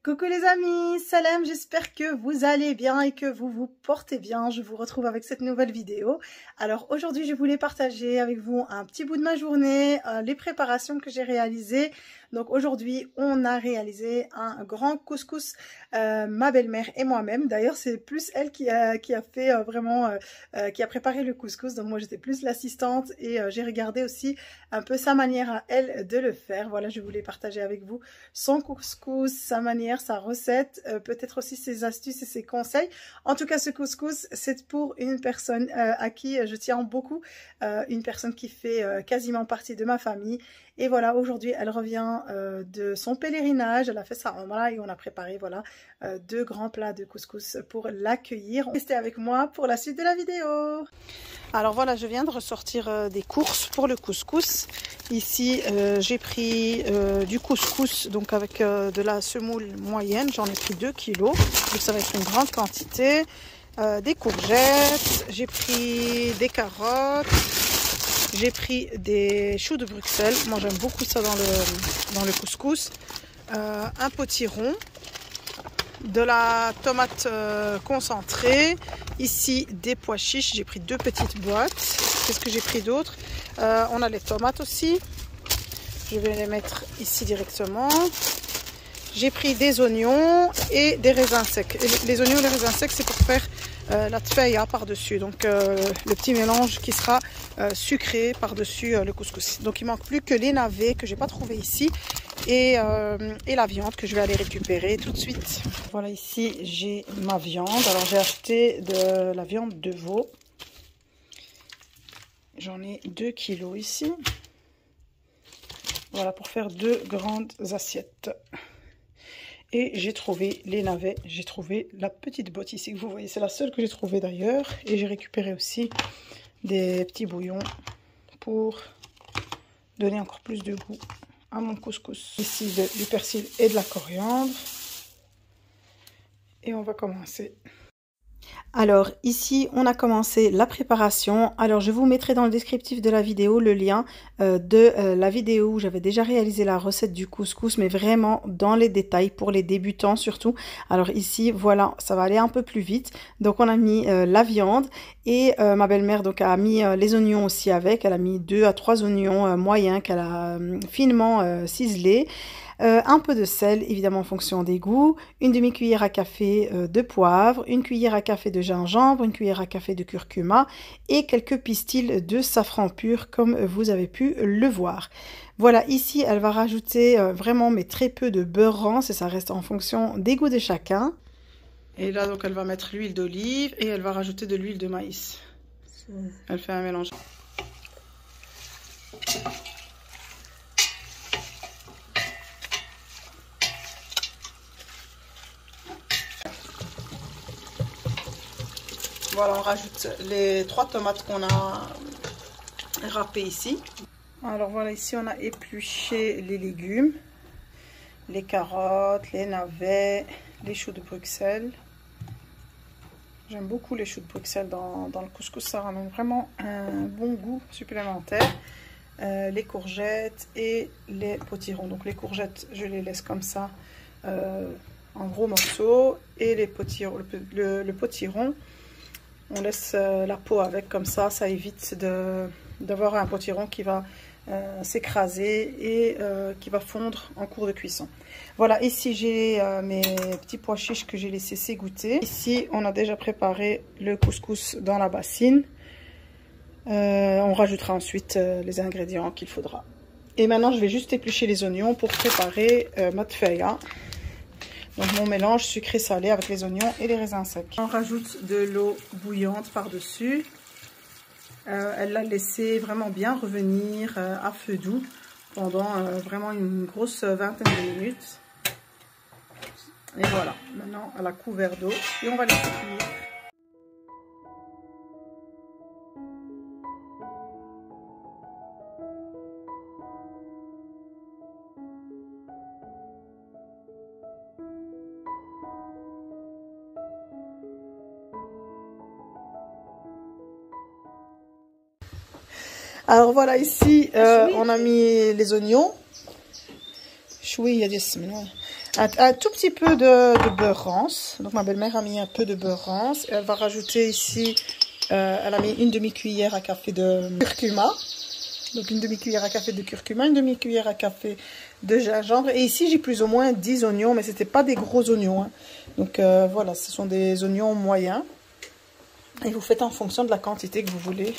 Coucou les amis, salam, j'espère que vous allez bien et que vous vous portez bien. Je vous retrouve avec cette nouvelle vidéo. Alors aujourd'hui, je voulais partager avec vous un petit bout de ma journée, les préparations que j'ai réalisées. Donc aujourd'hui, on a réalisé un grand couscous, ma belle-mère et moi-même. D'ailleurs, c'est plus elle qui a fait qui a préparé le couscous. Donc moi, j'étais plus l'assistante et j'ai regardé aussi un peu sa manière à elle de le faire. Voilà, je voulais partager avec vous son couscous, sa manière, sa recette, peut-être aussi ses astuces et ses conseils. En tout cas, ce couscous, c'est pour une personne à qui je tiens beaucoup, une personne qui fait quasiment partie de ma famille. Et voilà, aujourd'hui, elle revient de son pèlerinage. Elle a fait ça en Omra et on a préparé voilà deux grands plats de couscous pour l'accueillir. Restez avec moi pour la suite de la vidéo. Alors voilà, je viens de ressortir des courses pour le couscous. Ici, j'ai pris du couscous, donc avec de la semoule moyenne. J'en ai pris 2 kilos, donc ça va être une grande quantité. Des courgettes, j'ai pris des carottes, j'ai pris des choux de Bruxelles. Moi, j'aime beaucoup ça dans le couscous. Un potiron, de la tomate concentrée, ici des pois chiches, j'ai pris 2 petites boîtes. Qu'est-ce que j'ai pris d'autre? On a les tomates aussi, je vais les mettre ici directement. J'ai pris des oignons et des raisins secs. Et les oignons et les raisins secs, c'est pour faire la tfeya par-dessus, donc le petit mélange qui sera sucré par-dessus le couscous. Donc il manque plus que les navets que j'ai pas trouvé ici et la viande que je vais aller récupérer tout de suite. Voilà, ici j'ai ma viande. Alors j'ai acheté de la viande de veau. J'en ai 2 kilos ici. Voilà, pour faire 2 grandes assiettes. Et j'ai trouvé les navets, j'ai trouvé la petite botte ici que vous voyez, c'est la seule que j'ai trouvée d'ailleurs. Et j'ai récupéré aussi des petits bouillons pour donner encore plus de goût à mon couscous. Ici du persil et de la coriandre. Et on va commencer. Alors ici on a commencé la préparation. Alors je vous mettrai dans le descriptif de la vidéo le lien de la vidéo où j'avais déjà réalisé la recette du couscous, mais vraiment dans les détails pour les débutants surtout. Alors ici voilà, ça va aller un peu plus vite. Donc on a mis la viande et ma belle-mère donc a mis les oignons aussi avec. Elle a mis 2 à 3 oignons moyens qu'elle a finement ciselés. Un peu de sel, évidemment en fonction des goûts, une demi-cuillère à café de poivre, une cuillère à café de gingembre, une cuillère à café de curcuma et quelques pistils de safran pur comme vous avez pu le voir. Voilà, ici elle va rajouter vraiment mais très peu de beurre rance et ça reste en fonction des goûts de chacun. Et là donc elle va mettre l'huile d'olive et elle va rajouter de l'huile de maïs. Elle fait un mélange. Voilà, on rajoute les 3 tomates qu'on a râpées ici. Alors voilà, ici on a épluché les légumes, les carottes, les navets, les choux de Bruxelles. J'aime beaucoup les choux de Bruxelles dans le couscous, ça ramène vraiment un bon goût supplémentaire. Les courgettes et les potirons. Donc les courgettes, je les laisse comme ça en gros morceaux et les potirons, le potiron, on laisse la peau avec comme ça évite d'avoir un potiron qui va s'écraser et qui va fondre en cours de cuisson. Voilà, ici j'ai mes petits pois chiches que j'ai laissé s'égoutter. Ici, on a déjà préparé le couscous dans la bassine. On rajoutera ensuite les ingrédients qu'il faudra. Et maintenant, je vais juste éplucher les oignons pour préparer ma tfeya. Donc mon mélange sucré-salé avec les oignons et les raisins secs. On rajoute de l'eau bouillante par-dessus. Elle l'a laissé vraiment bien revenir à feu doux pendant vraiment une grosse vingtaine de minutes. Et voilà, maintenant elle a couvert d'eau et on va laisser cuire. Alors voilà, ici on a mis les oignons. شوية ديال السمنة. un tout petit peu de beurre rance. Donc ma belle-mère a mis un peu de beurre rance. Elle va rajouter ici, elle a mis une demi-cuillère à café de curcuma. Donc une demi-cuillère à café de curcuma, une demi-cuillère à café de gingembre. Et ici j'ai plus ou moins 10 oignons, mais c'était pas des gros oignons. Hein. Donc voilà, ce sont des oignons moyens. Et vous faites en fonction de la quantité que vous voulez.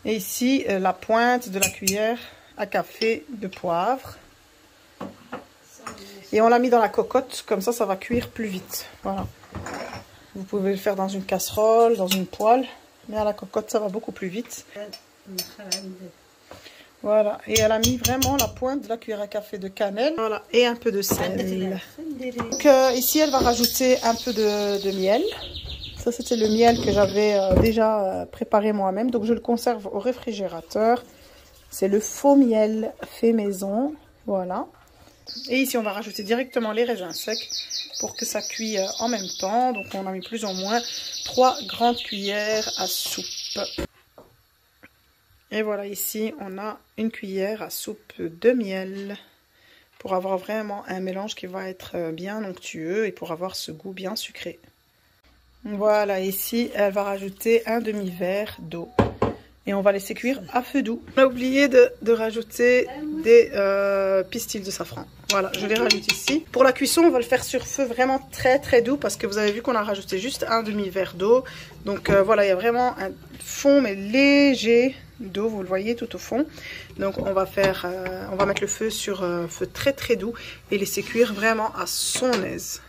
Et ici la pointe de la cuillère à café de poivre. Et on l'a mis dans la cocotte, comme ça va cuire plus vite. Voilà. Vous pouvez le faire dans une casserole, dans une poêle. Mais à la cocotte, ça va beaucoup plus vite. Voilà, et elle a mis vraiment la pointe de la cuillère à café de cannelle, voilà, et un peu de sel. Donc ici, elle va rajouter un peu de miel. Ça, c'était le miel que j'avais déjà préparé moi-même, donc je le conserve au réfrigérateur. C'est le faux miel fait maison, voilà. Et ici, on va rajouter directement les raisins secs pour que ça cuise en même temps. Donc, on a mis plus ou moins 3 grandes cuillères à soupe. Et voilà, ici, on a une cuillère à soupe de miel pour avoir vraiment un mélange qui va être bien onctueux et pour avoir ce goût bien sucré. Voilà, ici, elle va rajouter un demi-verre d'eau. Et on va laisser cuire à feu doux. On a oublié de rajouter des pistils de safran. Voilà, je les rajoute ici. Pour la cuisson, on va le faire sur feu vraiment très très doux parce que vous avez vu qu'on a rajouté juste un demi-verre d'eau. Donc voilà, il y a vraiment un fond mais léger d'eau, vous le voyez tout au fond. Donc on va mettre le feu sur feu très très doux et laisser cuire vraiment à son aise.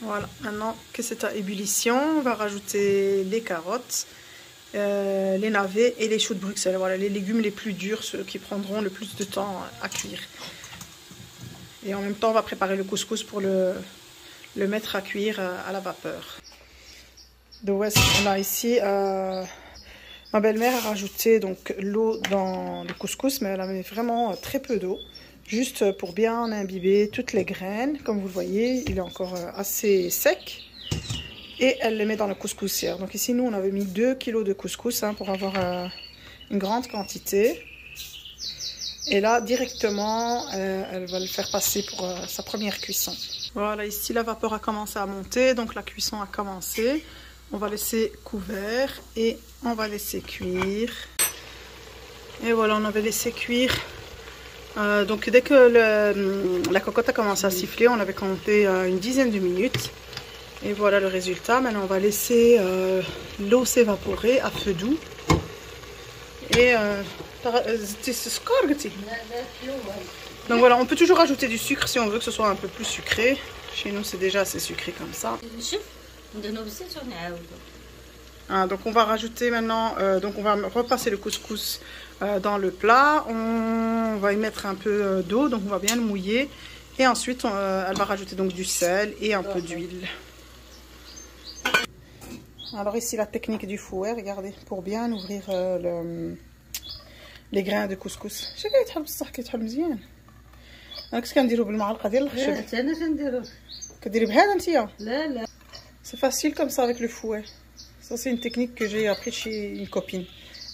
Voilà, maintenant que c'est à ébullition, on va rajouter les carottes, les navets et les choux de Bruxelles. Voilà, les légumes les plus durs, ceux qui prendront le plus de temps à cuire. Et en même temps, on va préparer le couscous pour le mettre à cuire à la vapeur. Donc ouais, on a ici, ma belle-mère a rajouté donc l'eau dans le couscous, mais elle a mis vraiment très peu d'eau. Juste pour bien imbiber toutes les graines. Comme vous le voyez, il est encore assez sec. Et elle les met dans la couscoussière. Donc ici, nous, on avait mis 2 kg de couscous pour avoir une grande quantité. Et là, directement, elle va le faire passer pour sa première cuisson. Voilà, ici, la vapeur a commencé à monter. Donc la cuisson a commencé. On va laisser couvert et on va laisser cuire. Et voilà, on avait laissé cuire. Donc dès que la cocotte a commencé à siffler, on avait compté une dizaine de minutes. Et voilà le résultat. Maintenant on va laisser l'eau s'évaporer à feu doux. Et donc voilà, on peut toujours ajouter du sucre si on veut que ce soit un peu plus sucré. Chez nous c'est déjà assez sucré comme ça. Donc on va rajouter maintenant, donc on va repasser le couscous dans le plat. On va y mettre un peu d'eau, donc on va bien le mouiller. Et ensuite elle va rajouter donc du sel et un peu d'huile. Alors ici la technique du fouet, regardez, pour bien ouvrir les grains de couscous. C'est facile comme ça avec le fouet. Ça, c'est une technique que j'ai appris chez une copine.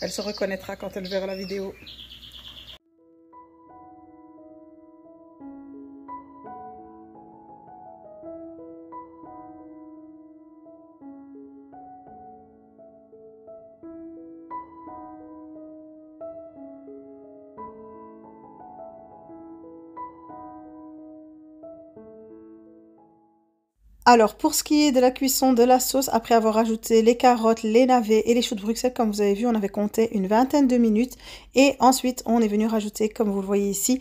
Elle se reconnaîtra quand elle verra la vidéo. Alors, pour ce qui est de la cuisson de la sauce, après avoir ajouté les carottes, les navets et les choux de Bruxelles, comme vous avez vu, on avait compté une vingtaine de minutes. Et ensuite, on est venu rajouter, comme vous le voyez ici,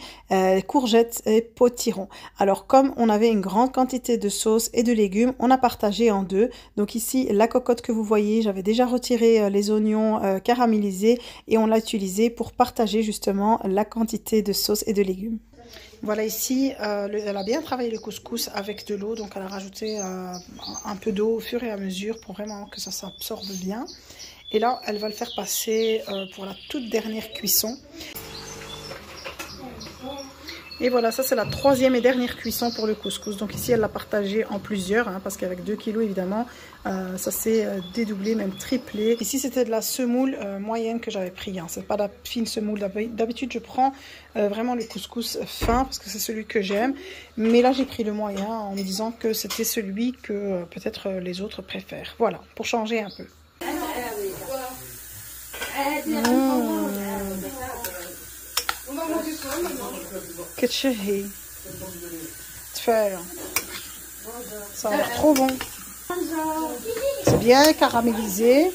courgettes et potirons. Alors, comme on avait une grande quantité de sauce et de légumes, on a partagé en deux. Donc ici, la cocotte que vous voyez, j'avais déjà retiré les oignons caramélisés et on l'a utilisé pour partager justement la quantité de sauce et de légumes. Voilà, ici, elle a bien travaillé le couscous avec de l'eau, donc elle a rajouté un peu d'eau au fur et à mesure pour vraiment que ça s'absorbe bien. Et là, elle va le faire passer pour la toute dernière cuisson. Et voilà, ça c'est la troisième et dernière cuisson pour le couscous. Donc ici elle l'a partagé en plusieurs, hein, parce qu'avec 2 kilos évidemment, ça s'est dédoublé, même triplé. Ici c'était de la semoule moyenne que j'avais pris, hein. C'est pas la fine semoule. D'habitude je prends vraiment le couscous fin, parce que c'est celui que j'aime. Mais là j'ai pris le moyen en me disant que c'était celui que peut-être les autres préfèrent. Voilà, pour changer un peu. كتشهي تفاية ça a l'air trop bon, c'est bien caramélisé.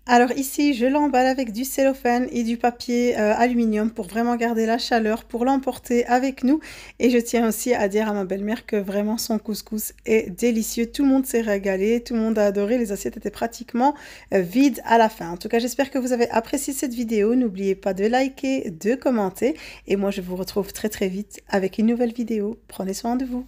Alors ici, je l'emballe avec du cellophane et du papier aluminium pour vraiment garder la chaleur, pour l'emporter avec nous. Et je tiens aussi à dire à ma belle-mère que vraiment son couscous est délicieux. Tout le monde s'est régalé, tout le monde a adoré. Les assiettes étaient pratiquement vides à la fin. En tout cas, j'espère que vous avez apprécié cette vidéo. N'oubliez pas de liker, de commenter. Et moi, je vous retrouve très très vite avec une nouvelle vidéo. Prenez soin de vous.